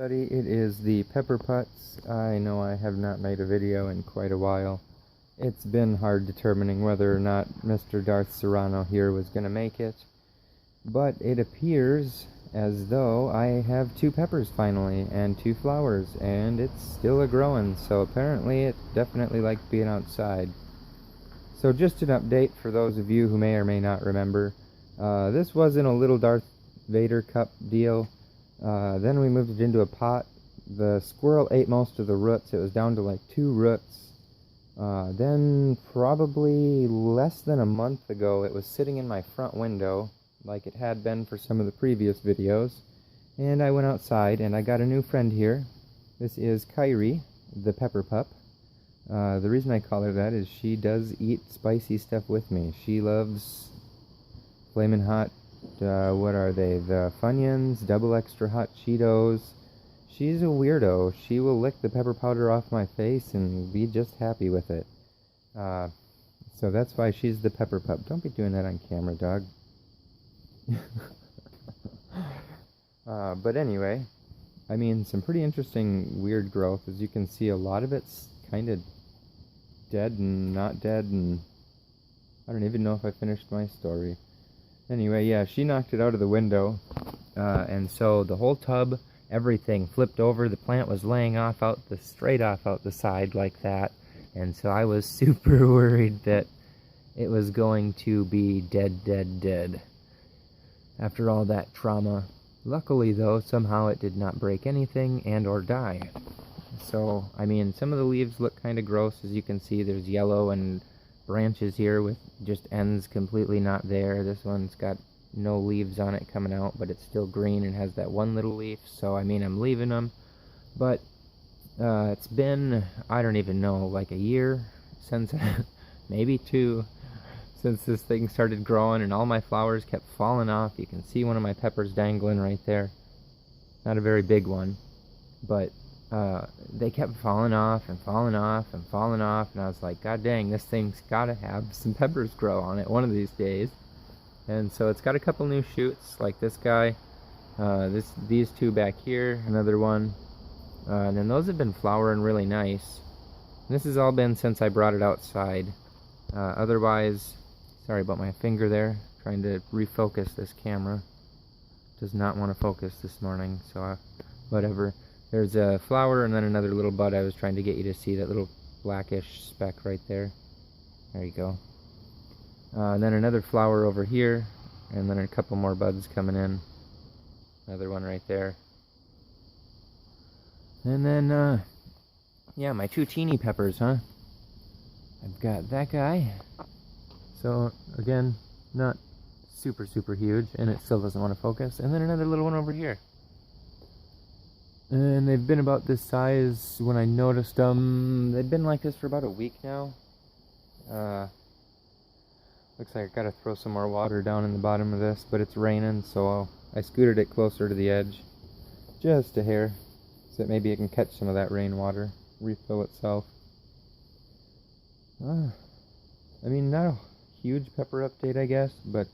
It is the pepper putts. I know I have not made a video in quite a while. It's been hard determining whether or not Mr. Darth Serrano here was going to make it, but it appears as though I have 2 peppers finally and 2 flowers, and it's still a-growing, so apparently it definitely likes being outside. So just an update for those of you who may or may not remember. This wasn't a little Darth Vader cup deal. Then we moved it into a pot. The squirrel ate most of the roots. It was down to like 2 roots. Then probably less than a month ago, it was sitting in my front window like it had been for some of the previous videos. And I went outside and I got a new friend here. This is Kyrie, the pepper pup. The reason I call her that is she does eat spicy stuff with me. She loves Flamin' Hot, what are they? The Funyuns, double extra hot Cheetos. She's a weirdo. She will lick the pepper powder off my face and be just happy with it. So that's why she's the pepper pup. Don't be doing that on camera, dog. But anyway, I mean, some pretty interesting weird growth. As you can see, a lot of it's kind of dead and not dead, and I don't even know if I finished my story. Anyway, yeah, she knocked it out of the window, and so the whole tub, everything flipped over. The plant was laying off straight off out the side like that, and so I was super worried that it was going to be dead after all that trauma. Luckily, though, somehow it did not break anything and or die. So, I mean, some of the leaves look kind of gross. As you can see, there's yellow and branches here with just ends completely not there. This one's got no leaves on it coming out, but it's still green and has that one little leaf. So, I mean, I'm leaving them. But it's been, I don't even know, like a year since, maybe 2, since this thing started growing, and all my flowers kept falling off. You can see one of my peppers dangling right there. Not a very big one, but they kept falling off and falling off and falling off, and I was like, God dang, this thing's gotta have some peppers grow on it one of these days. And so it's got a couple new shoots, like this guy, these 2 back here, another one, and then those have been flowering really nice. And this has all been since I brought it outside. Otherwise, sorry about my finger there, trying to refocus this camera. Does not want to focus this morning, so whatever. There's a flower and then another little bud. I was trying to get you to see that little blackish speck right there. There you go. And then another flower over here, and then a couple more buds coming in. Another one right there. And then, yeah, my 2 teeny peppers, huh? I've got that guy. So, again, not super huge, and it still doesn't want to focus. And then another little one over here. And they've been about this size when I noticed them. They've been like this for about a week now. Looks like I gotta throw some more water down in the bottom of this, but it's raining, so I scooted it closer to the edge. Just a hair, so that maybe it can catch some of that rainwater, refill itself. I mean, not a huge pepper update, I guess, but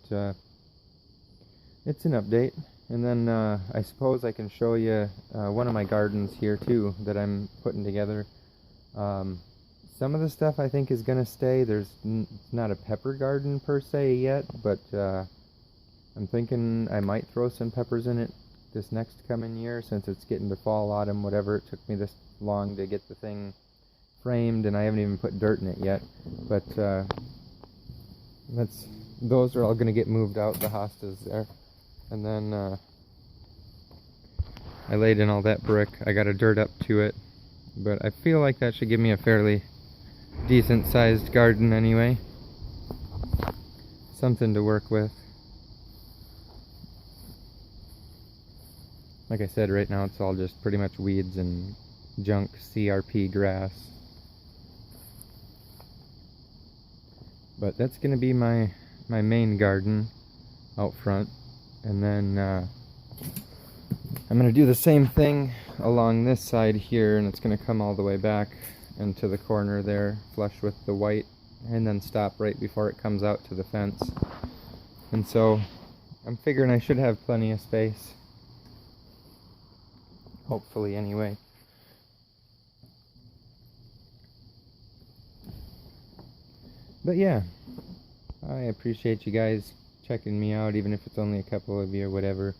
it's an update. And then I suppose I can show you one of my gardens here too that I'm putting together. Some of the stuff I think is going to stay. There's not a pepper garden per se yet, but I'm thinking I might throw some peppers in it this next coming year, since it's getting to fall, autumn, whatever. It took me this long to get the thing framed, and I haven't even put dirt in it yet. But those are all going to get moved out, the hostas there. And then I laid in all that brick. I got a dirt up to it, but I feel like that should give me a fairly decent sized garden anyway. Something to work with. Like I said, right now it's all just pretty much weeds and junk CRP grass. But that's going to be my main garden out front. And then I'm going to do the same thing along this side here, and it's going to come all the way back into the corner there, flush with the white, and then stop right before it comes out to the fence. And so I'm figuring I should have plenty of space. Hopefully, anyway. But yeah, I appreciate you guys checking me out, even if it's only a couple of you or whatever.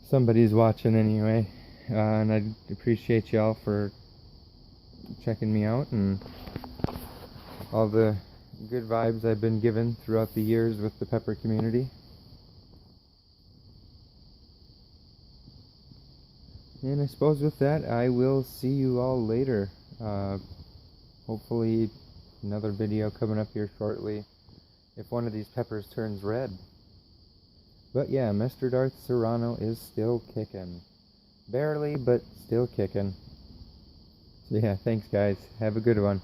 Somebody's watching anyway. And I appreciate y'all for checking me out and all the good vibes I've been given throughout the years with the pepper community. And I suppose with that, I will see you all later. Hopefully another video coming up here shortly if one of these peppers turns red. But yeah, Mr. Darth Serrano is still kicking. Barely, but still kicking. So yeah, thanks guys. Have a good one.